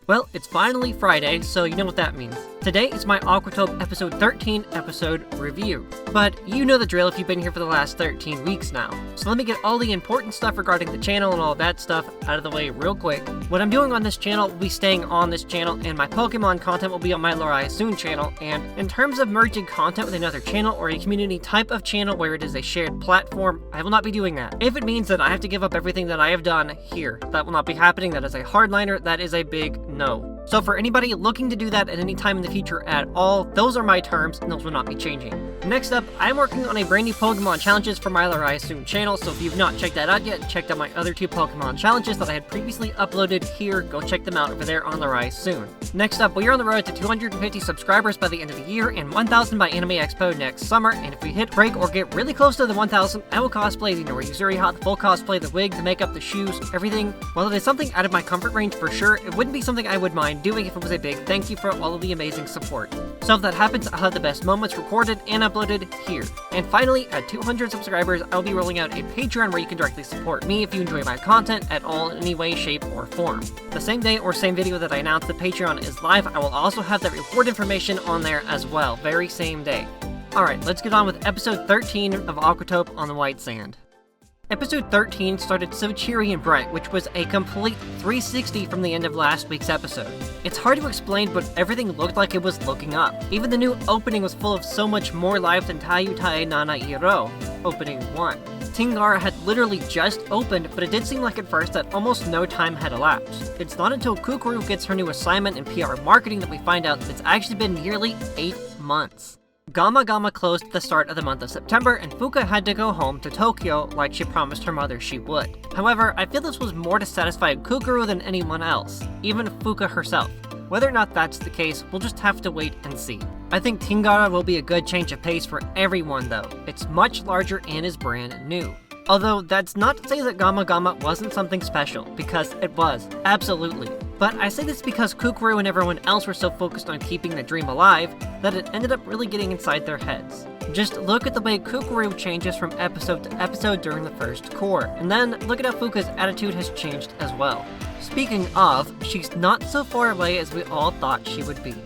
Well, it's finally Friday, so you know what that means. Today is my Aquatope episode 13 episode review. But you know the drill if you've been here for the last 13 weeks now. So let me get all the important stuff regarding the channel and all that stuff out of the way real quick. What I'm doing on this channel will be staying on this channel, and my Pokemon content will be on my LuriTsuN channel. And in terms of merging content with another channel or a community type of channel where it is a shared platform, I will not be doing that. If it means that I have to give up everything that I have done here, that will not be happening. That is a hardliner. That is a big no. So for anybody looking to do that at any time in the future at all, those are my terms and those will not be changing. Next up, I'm working on a brand new Pokemon challenges for my LuriTsuN channel, so if you've not checked that out yet, checked out my other two Pokemon challenges that I had previously uploaded here, go check them out over there on LuriTsuN. Next up, we are on the road to 250 subscribers by the end of the year and 1,000 by Anime Expo next summer, and if we hit break or get really close to the 1,000, I will cosplay the LuriTsuN, the full cosplay, the wig, the makeup, the shoes, everything. While it is something out of my comfort range for sure, it wouldn't be something I would mind doing if it was a big thank you for all of the amazing support. So if that happens, I'll have the best moments recorded and uploaded here. And finally, at 200 subscribers, I'll be rolling out a Patreon where you can directly support me if you enjoy my content at all in any way, shape, or form. The same day or same video that I announced the Patreon is live, I will also have that reward information on there as well, very same day. Alright, let's get on with episode 13 of Aquatope on the White Sand. Episode 13 started so cheery and bright, which was a complete 360 from the end of last week's episode. It's hard to explain, but everything looked like it was looking up. Even the new opening was full of so much more life than Tayu Tae Nana Iro, opening 1. Tingara had literally just opened, but it did seem like at first that almost no time had elapsed. It's not until Kukuru gets her new assignment in PR marketing that we find out that it's actually been nearly 8 months. Gama Gama closed at the start of the month of September, and Fuuka had to go home to Tokyo like she promised her mother she would. However, I feel this was more to satisfy Kukuru than anyone else, even Fuuka herself. Whether or not that's the case, we'll just have to wait and see. I think Tingara will be a good change of pace for everyone though. It's much larger and is brand new. Although that's not to say that Gama Gama wasn't something special, because it was, absolutely. But I say this because Kukuru and everyone else were so focused on keeping the dream alive that it ended up really getting inside their heads. Just look at the way Kukuru changes from episode to episode during the first core, and then look at how Fuuka's attitude has changed as well. Speaking of, she's not so far away as we all thought she would be.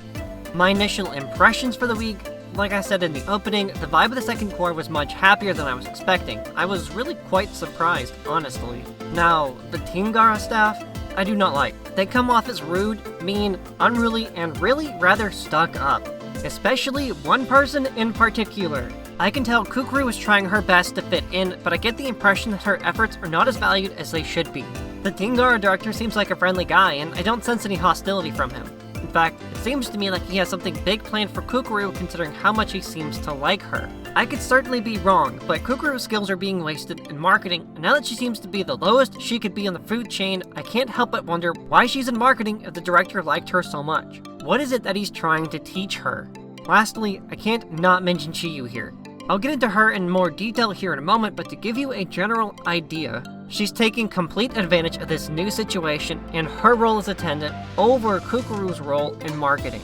My initial impressions for the week, like I said in the opening, the vibe of the second core was much happier than I was expecting. I was really quite surprised, honestly. Now, the Tingara staff, I do not like. They come off as rude, mean, unruly, and really rather stuck up. Especially one person in particular. I can tell Kukuru is trying her best to fit in, but I get the impression that her efforts are not as valued as they should be. The Tingara director seems like a friendly guy, and I don't sense any hostility from him. In fact, it seems to me like he has something big planned for Kukuru considering how much he seems to like her. I could certainly be wrong, but Kukuru's skills are being wasted in marketing, and now that she seems to be the lowest she could be on the food chain, I can't help but wonder why she's in marketing if the director liked her so much. What is it that he's trying to teach her? Lastly, I can't not mention Chiyu here. I'll get into her in more detail here in a moment, but to give you a general idea, she's taking complete advantage of this new situation and her role as attendant over Kukuru's role in marketing.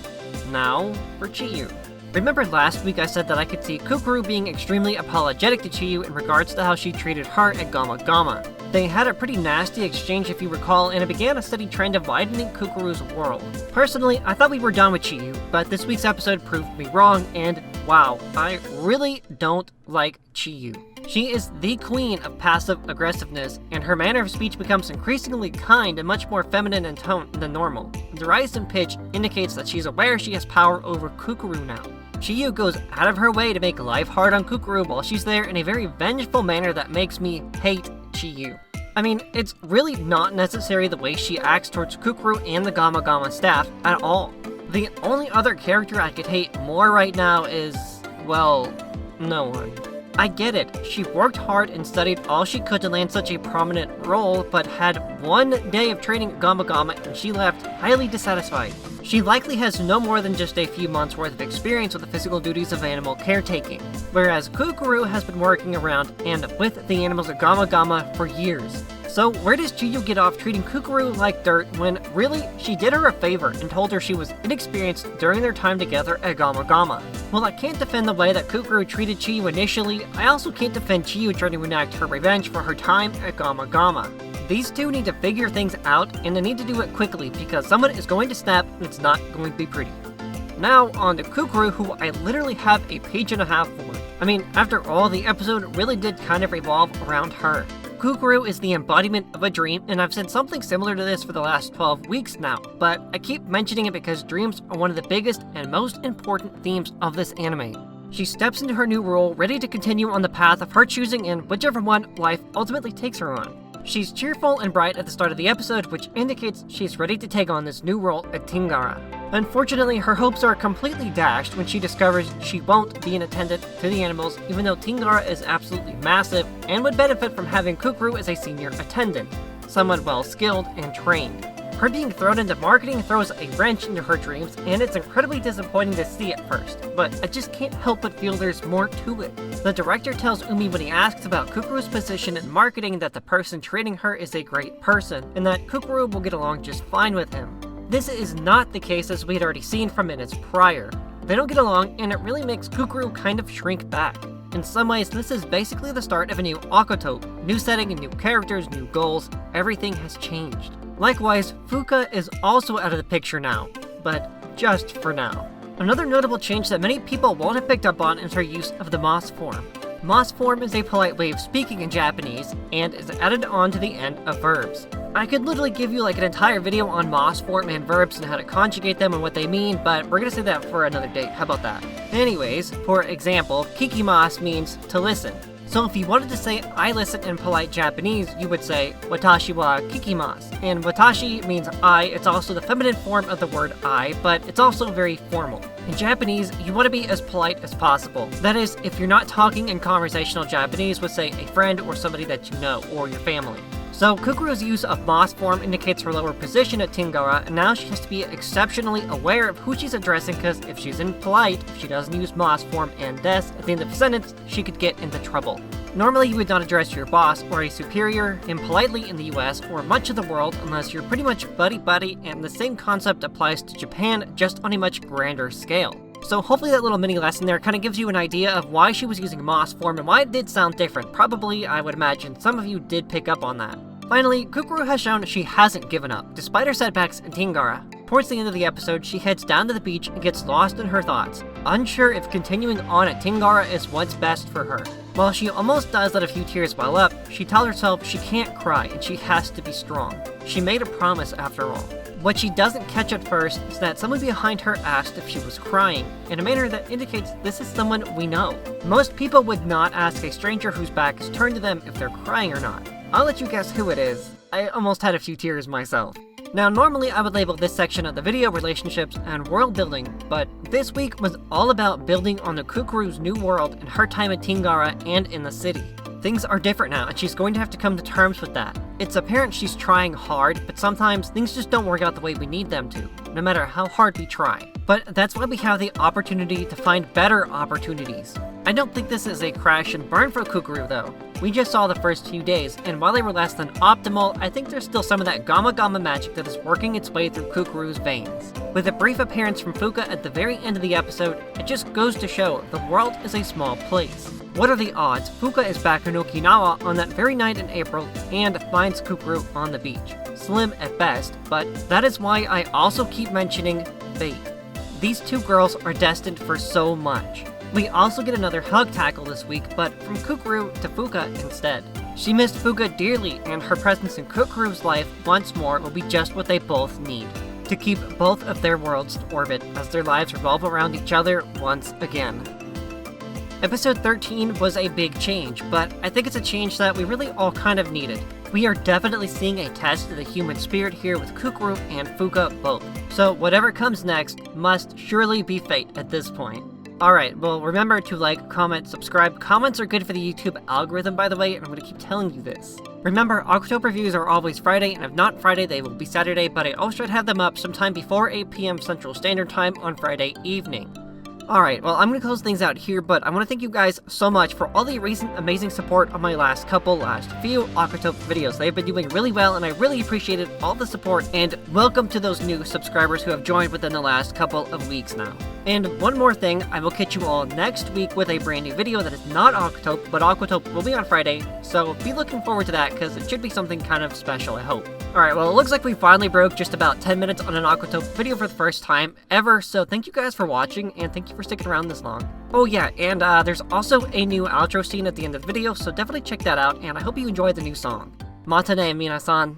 Now, for Chiyu. Remember last week I said that I could see Kukuru being extremely apologetic to Chiyu in regards to how she treated her at Gama Gama. They had a pretty nasty exchange if you recall, and it began a steady trend of widening Kukuru's world. Personally, I thought we were done with Chiyu, but this week's episode proved me wrong, and wow, I really don't like Chiyu. She is the queen of passive aggressiveness, and her manner of speech becomes increasingly kind and much more feminine in tone than normal. The rise in pitch indicates that she's aware she has power over Kukuru now. Chiyu goes out of her way to make life hard on Kukuru while she's there in a very vengeful manner that makes me hate Chiyu. I mean, it's really not necessary the way she acts towards Kukuru and the Gama Gama staff at all. The only other character I could hate more right now is, well, no one. I get it, she worked hard and studied all she could to land such a prominent role, but had one day of training at Gama Gama and she left highly dissatisfied. She likely has no more than just a few months worth of experience with the physical duties of animal caretaking, whereas Kukuru has been working around and with the animals at Gama Gama for years. So where does Chiyu get off treating Kukuru like dirt when really she did her a favor and told her she was inexperienced during their time together at Gama Gama? While I can't defend the way that Kukuru treated Chiyu initially, I also can't defend Chiyu trying to enact her revenge for her time at Gama Gama. These two need to figure things out, and they need to do it quickly because someone is going to snap and it's not going to be pretty. Now on to Kukuru, who I literally have a page and a half for. I mean, after all, the episode really did kind of revolve around her. Kukuru is the embodiment of a dream, and I've said something similar to this for the last 12 weeks now, but I keep mentioning it because dreams are one of the biggest and most important themes of this anime. She steps into her new role, ready to continue on the path of her choosing and whichever one life ultimately takes her on. She's cheerful and bright at the start of the episode, which indicates she's ready to take on this new role at Tingara. Unfortunately, her hopes are completely dashed when she discovers she won't be an attendant to the animals, even though Tingara is absolutely massive and would benefit from having Kukuru as a senior attendant, someone well skilled and trained. Her being thrown into marketing throws a wrench into her dreams, and it's incredibly disappointing to see at first, but I just can't help but feel there's more to it. The director tells Umi when he asks about Kukuru's position in marketing that the person training her is a great person, and that Kukuru will get along just fine with him. This is not the case as we had already seen from minutes prior. They don't get along, and it really makes Kukuru kind of shrink back. In some ways, this is basically the start of a new Aquatope. New setting and new characters, new goals, everything has changed. Likewise, Fuuka is also out of the picture now, but just for now. Another notable change that many people won't have picked up on is her use of the moss form. Moss form is a polite way of speaking in Japanese, and is added on to the end of verbs. I could literally give you like an entire video on moss form and verbs and how to conjugate them and what they mean, but we're gonna save that for another date. How about that? Anyways, for example, kikimasu means to listen. So if you wanted to say I listen in polite Japanese, you would say watashi wa kikimasu. And watashi means I. It's also the feminine form of the word I, but it's also very formal. In Japanese, you want to be as polite as possible. That is, if you're not talking in conversational Japanese with, say, a friend or somebody that you know, or your family. So Kukuru's use of moss form indicates her lower position at Tingara, and now she has to be exceptionally aware of who she's addressing, because if she's impolite, if she doesn't use moss form and des at the end of the sentence, she could get into trouble. Normally you would not address your boss or a superior impolitely in the US or much of the world unless you're pretty much buddy-buddy, and the same concept applies to Japan, just on a much grander scale. So hopefully that little mini lesson there kind of gives you an idea of why she was using moss form and why it did sound different. Probably, I would imagine, some of you did pick up on that. Finally, Kukuru has shown she hasn't given up, despite her setbacks in Tingara. Towards the end of the episode, she heads down to the beach and gets lost in her thoughts, unsure if continuing on at Tingara is what's best for her. While she almost does let a few tears well up, she tells herself she can't cry and she has to be strong. She made a promise after all. What she doesn't catch at first is that someone behind her asked if she was crying, in a manner that indicates this is someone we know. Most people would not ask a stranger whose back is turned to them if they're crying or not. I'll let you guess who it is. I almost had a few tears myself. Now, normally I would label this section of the video relationships and world building, but this week was all about building on the Kukuru's new world and her time at Tingara and in the city. Things are different now, and she's going to have to come to terms with that. It's apparent she's trying hard, but sometimes things just don't work out the way we need them to, no matter how hard we try. But that's why we have the opportunity to find better opportunities. I don't think this is a crash and burn for Kukuru though. We just saw the first few days, and while they were less than optimal, I think there's still some of that Gama magic that is working its way through Kukuru's veins. With a brief appearance from Fuuka at the very end of the episode, it just goes to show the world is a small place. What are the odds Fuuka is back in Okinawa on that very night in April and finds Kukuru on the beach? Slim at best, but that is why I also keep mentioning fate. These two girls are destined for so much. We also get another hug tackle this week, but from Kukuru to Fuuka instead. She missed Fuuka dearly, and her presence in Kukuru's life once more will be just what they both need, to keep both of their worlds in orbit as their lives revolve around each other once again. Episode 13 was a big change, but I think it's a change that we really all kind of needed. We are definitely seeing a test of the human spirit here with Kukuru and Fuuka both. So whatever comes next must surely be fate at this point. Alright, well remember to like, comment, subscribe. Comments are good for the YouTube algorithm, by the way, and I'm going to keep telling you this. Remember, Aquatope reviews are always Friday, and if not Friday, they will be Saturday, but I also should have them up sometime before 8 PM Central Standard Time on Friday evening. Alright, well, I'm gonna close things out here, but I want to thank you guys so much for all the recent amazing support on my last few Aquatope videos. They've been doing really well, and I really appreciated all the support, and welcome to those new subscribers who have joined within the last couple of weeks now. And one more thing, I will catch you all next week with a brand new video that is not Aquatope, but Aquatope will be on Friday, so be looking forward to that, because it should be something kind of special, I hope. Alright, well, it looks like we finally broke just about 10 minutes on an Aquatope video for the first time ever, so thank you guys for watching, and thank you for sticking around this long. Oh yeah, and there's also a new outro scene at the end of the video, so definitely check that out, and I hope you enjoyed the new song. Mata ne, minasan.